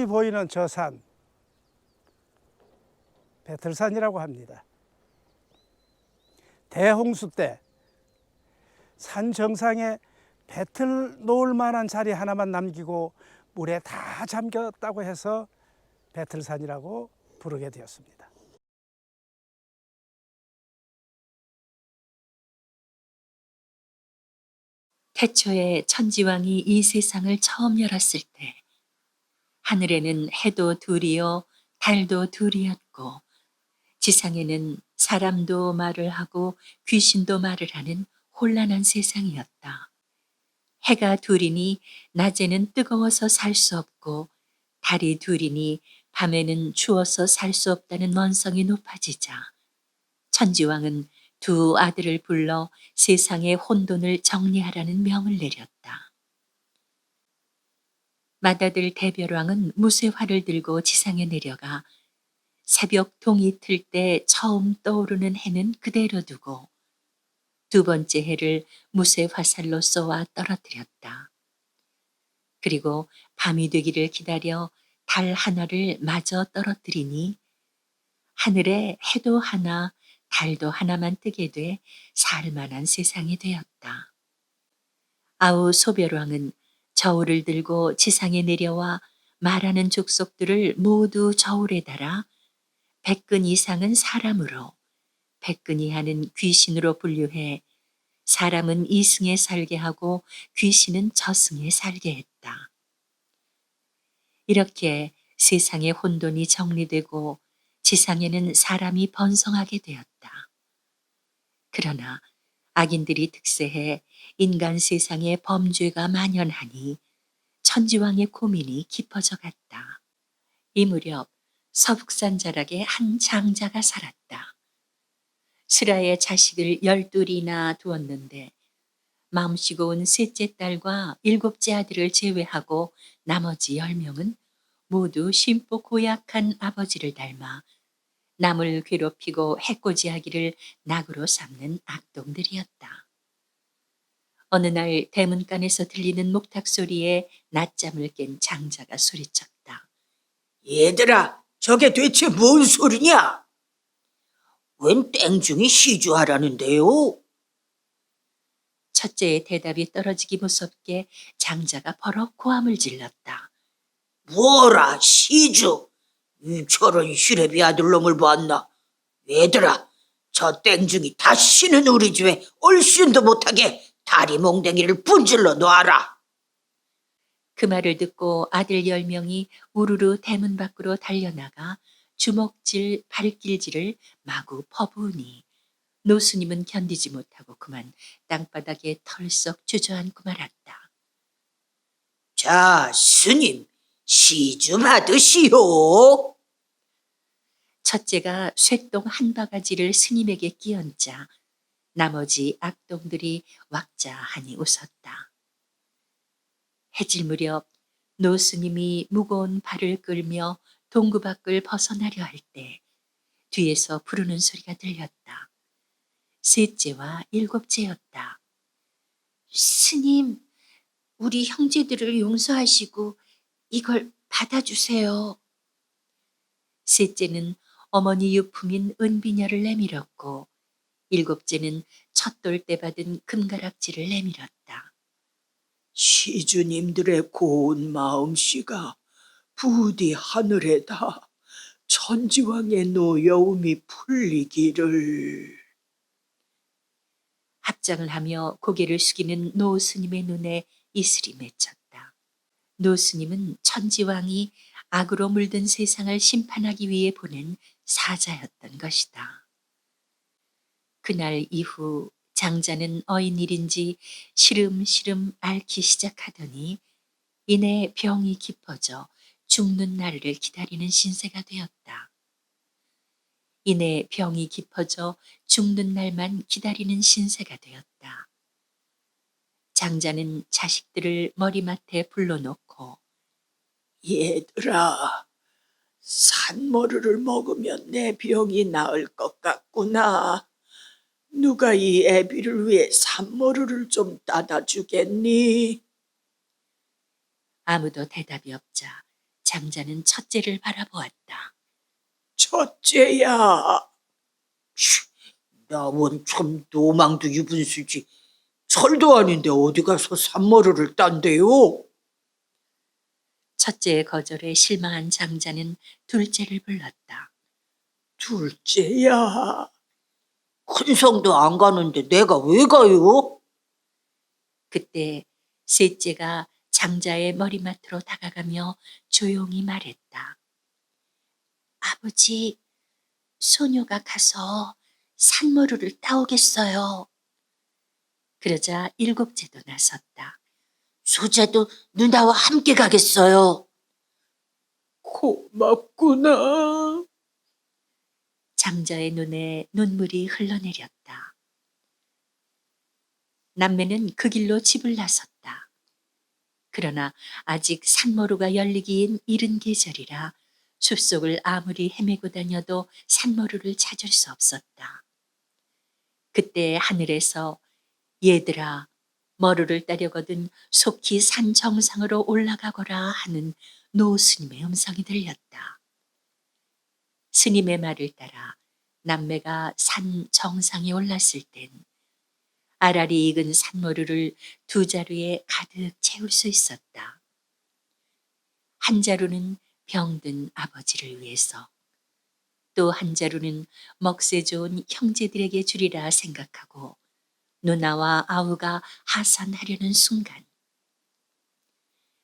보이는 저 산, 배틀산이라고 합니다. 대홍수 때 산 정상에 배틀 놓을 만한 자리 하나만 남기고 물에 다 잠겼다고 해서 배틀산이라고 부르게 되었습니다. 태초에 천지왕이 이 세상을 처음 열었을 때 하늘에는 해도 둘이요 달도 둘이었고 지상에는 사람도 말을 하고 귀신도 말을 하는 혼란한 세상이었다. 해가 둘이니 낮에는 뜨거워서 살 수 없고 달이 둘이니 밤에는 추워서 살 수 없다는 원성이 높아지자 천지왕은 두 아들을 불러 세상의 혼돈을 정리하라는 명을 내렸다. 맏아들 대별왕은 무쇠활을 들고 지상에 내려가 새벽 동이 틀 때 처음 떠오르는 해는 그대로 두고 두 번째 해를 무쇠 화살로 쏘아 떨어뜨렸다. 그리고 밤이 되기를 기다려 달 하나를 마저 떨어뜨리니 하늘에 해도 하나, 달도 하나만 뜨게 돼 살만한 세상이 되었다. 아우 소별왕은 저울을 들고 지상에 내려와 말하는 족속들을 모두 저울에 달아 100근 이상은 사람으로, 100근 이하는 귀신으로 분류해 사람은 이승에 살게 하고 귀신은 저승에 살게 했다. 이렇게 세상의 혼돈이 정리되고 지상에는 사람이 번성하게 되었다. 그러나 악인들이 득세해 인간 세상에 범죄가 만연하니 천지왕의 고민이 깊어져 갔다. 이 무렵 서북산 자락에 한 장자가 살았다. 스라의 자식을 12이나 두었는데 마음씨고 온 셋째 딸과 7째 아들을 제외하고 나머지 10명은 모두 심보 고약한 아버지를 닮아 남을 괴롭히고 해코지하기를 낙으로 삼는 악동들이었다. 어느 날 대문간에서 들리는 목탁 소리에 낮잠을 깬 장자가 소리쳤다. 얘들아, 저게 대체 뭔 소리냐? 웬 땡중이 시주하라는데요? 첫째의 대답이 떨어지기 무섭게 장자가 버럭 고함을 질렀다. 뭐라, 시주? 저런 시래비 아들놈을 봤나? 얘들아, 저 땡중이 다시는 우리 집에 얼씬도 못하게 다리 몽댕이를 분질러 놔라. 그 말을 듣고 아들 10명이 우르르 대문 밖으로 달려나가 주먹질, 발길질을 마구 퍼부으니 노수님은 견디지 못하고 그만 땅바닥에 털썩 주저앉고 말았다. 자, 스님, 시 좀 하듯이요. 첫째가 쇠똥 한 바가지를 스님에게 끼얹자 나머지 악동들이 왁자하니 웃었다. 해질 무렵 노스님이 무거운 발을 끌며 동구 밖을 벗어나려 할 때 뒤에서 부르는 소리가 들렸다. 셋째와 7째였다. 스님, 우리 형제들을 용서하시고 이걸 받아주세요. 셋째는 어머니 유품인 은비녀를 내밀었고 7째는 첫돌 때 받은 금가락지를 내밀었다. 시주님들의 고운 마음씨가 부디 하늘에다 천지왕의 노여움이 풀리기를. 합장을 하며 고개를 숙이는 노 스님의 눈에 이슬이 맺혔다. 노 스님은 천지왕이 악으로 물든 세상을 심판하기 위해 보낸 사자였던 것이다. 그날 이후 장자는 어인일인지 시름시름 앓기 시작하더니 이내 병이 깊어져 죽는 날을 기다리는 신세가 되었다. 이내 병이 깊어져 죽는 날만 기다리는 신세가 되었다. 장자는 자식들을 머리맡에 불러놓고 얘들아, 산머루를 먹으면 내 병이 나을 것 같구나. 누가 이 애비를 위해 산머루를 좀 따다 주겠니? 아무도 대답이 없자 장자는 첫째를 바라보았다. 첫째야. 나원 참 노망도 유분수지. 설도 아닌데 어디 가서 산머리를 딴대요? 첫째의 거절에 실망한 장자는 둘째를 불렀다. 둘째야. 큰 성도 안 가는데 내가 왜 가요? 그때 셋째가 장자의 머리맡으로 다가가며 조용히 말했다. 아버지, 소녀가 가서 산머루를 따오겠어요. 그러자 일곱째도 나섰다. 소자도 누나와 함께 가겠어요. 고맙구나. 장자의 눈에 눈물이 흘러내렸다. 남매는 그 길로 집을 나섰다. 그러나 아직 산머루가 열리기엔 이른 계절이라 숲속을 아무리 헤매고 다녀도 산머루를 찾을 수 없었다. 그때 하늘에서 얘들아, 머루를 따려거든 속히 산 정상으로 올라가거라 하는 노 스님의 음성이 들렸다. 스님의 말을 따라 남매가 산 정상에 올랐을 땐 알알이 익은 산머루를 두 자루에 가득 채울 수 있었다. 한 자루는 병든 아버지를 위해서, 또 한 자루는 먹새 좋은 형제들에게 주리라 생각하고 누나와 아우가 하산하려는 순간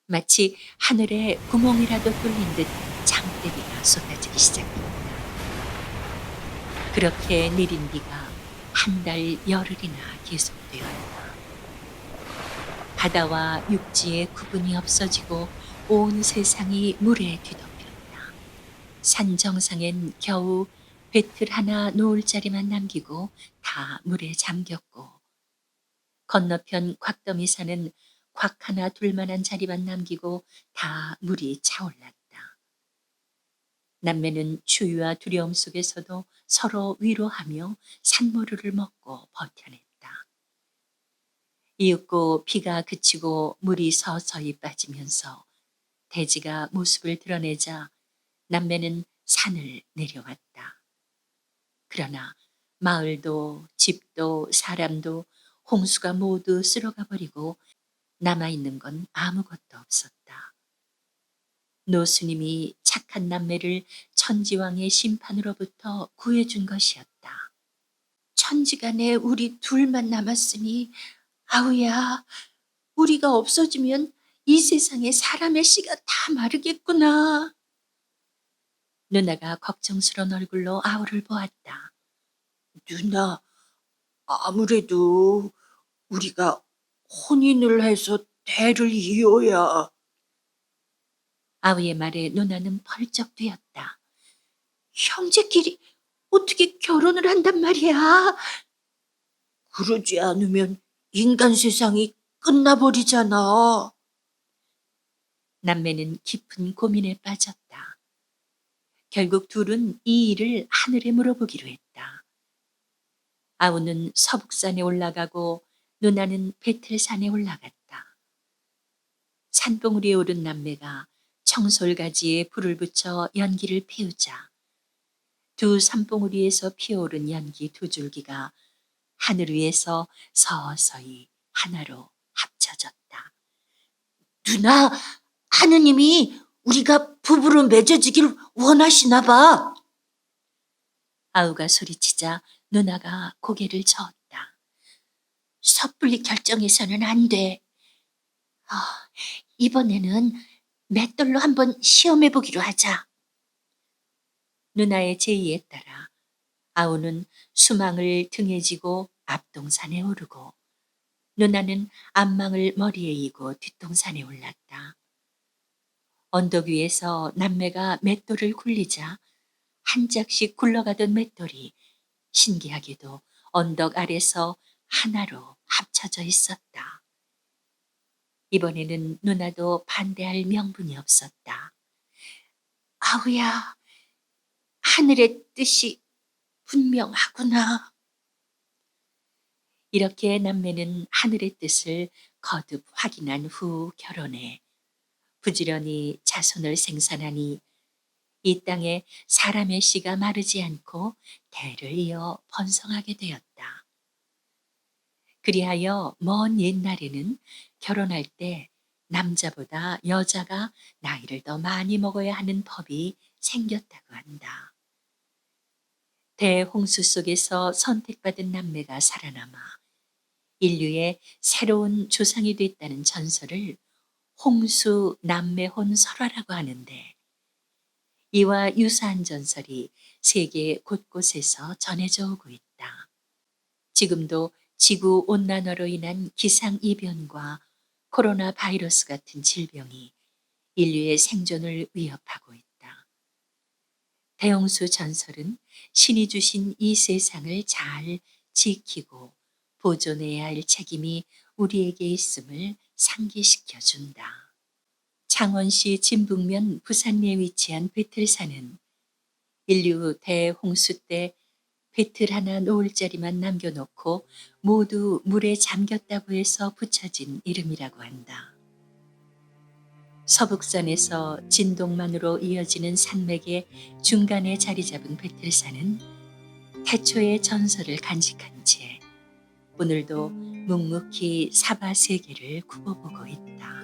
마치 하늘에 구멍이라도 뚫린 듯 장대비가 쏟아지기 시작했다. 그렇게 내린 비가 한 달 열흘이나 계속되었다. 바다와 육지의 구분이 없어지고 온 세상이 물에 뒤덮였다. 산 정상엔 겨우 배틀 하나 놓을 자리만 남기고 다 물에 잠겼고, 건너편 곽더미산은 곽 하나 둘만한 자리만 남기고 다 물이 차올랐다. 남매는 추위와 두려움 속에서도 서로 위로하며 산모루를 먹고 버텨냈다. 이윽고 비가 그치고 물이 서서히 빠지면서 대지가 모습을 드러내자 남매는 산을 내려왔다. 그러나 마을도 집도 사람도 홍수가 모두 쓸어가 버리고 남아있는 건 아무것도 없었다. 노스님이 착한 남매를 천지왕의 심판으로부터 구해준 것이었다. 천지간에 우리 둘만 남았으니 아우야, 우리가 없어지면 이 세상에 사람의 씨가 다 마르겠구나. 누나가 걱정스러운 얼굴로 아우를 보았다. 누나, 아무래도 우리가 혼인을 해서 대를 이어야. 아우의 말에 누나는 펄쩍 뛰었다. 형제끼리 어떻게 결혼을 한단 말이야? 그러지 않으면 인간 세상이 끝나버리잖아. 남매는 깊은 고민에 빠졌다. 결국 둘은 이 일을 하늘에 물어보기로 했다. 아우는 서북산에 올라가고 누나는 베틀산에 올라갔다. 산봉우리에 오른 남매가 청솔가지에 불을 붙여 연기를 피우자 두 산봉우리에서 피어오른 연기 두 줄기가 하늘 위에서 서서히 하나로 합쳐졌다. 누나, 하느님이 우리가 부부로 맺어지길 원하시나 봐. 아우가 소리치자 누나가 고개를 저었다. 섣불리 결정해서는 안 돼. 이번에는 맷돌로 한번 시험해보기로 하자. 누나의 제의에 따라 아우는 수망을 등에 지고 앞동산에 오르고 누나는 앞망을 머리에 이고 뒷동산에 올랐다. 언덕 위에서 남매가 맷돌을 굴리자 한 짝씩 굴러가던 맷돌이 신기하게도 언덕 아래서 하나로 합쳐져 있었다. 이번에는 누나도 반대할 명분이 없었다. 아우야, 하늘의 뜻이 분명하구나. 이렇게 남매는 하늘의 뜻을 거듭 확인한 후 결혼해 부지런히 자손을 생산하니 이 땅에 사람의 씨가 마르지 않고 대를 이어 번성하게 되었다. 그리하여 먼 옛날에는 결혼할 때 남자보다 여자가 나이를 더 많이 먹어야 하는 법이 생겼다고 한다. 대홍수 속에서 선택받은 남매가 살아남아 인류의 새로운 조상이 됐다는 전설을 홍수 남매혼 설화라고 하는데, 이와 유사한 전설이 세계 곳곳에서 전해져 오고 있다. 지금도 지구 온난화로 인한 기상 이변과 코로나 바이러스 같은 질병이 인류의 생존을 위협하고 있다. 대홍수 전설은 신이 주신 이 세상을 잘 지키고 보존해야 할 책임이 우리에게 있음을 상기시켜 준다. 창원시 진북면 부산리에 위치한 베틀산은 인류 대홍수 때 배틀 하나 놓을 자리만 남겨놓고 모두 물에 잠겼다고 해서 붙여진 이름이라고 한다. 서북산에서 진동만으로 이어지는 산맥의 중간에 자리 잡은 베틀산은 태초의 전설을 간직한 채 오늘도 묵묵히 사바 세계를 굽어보고 있다.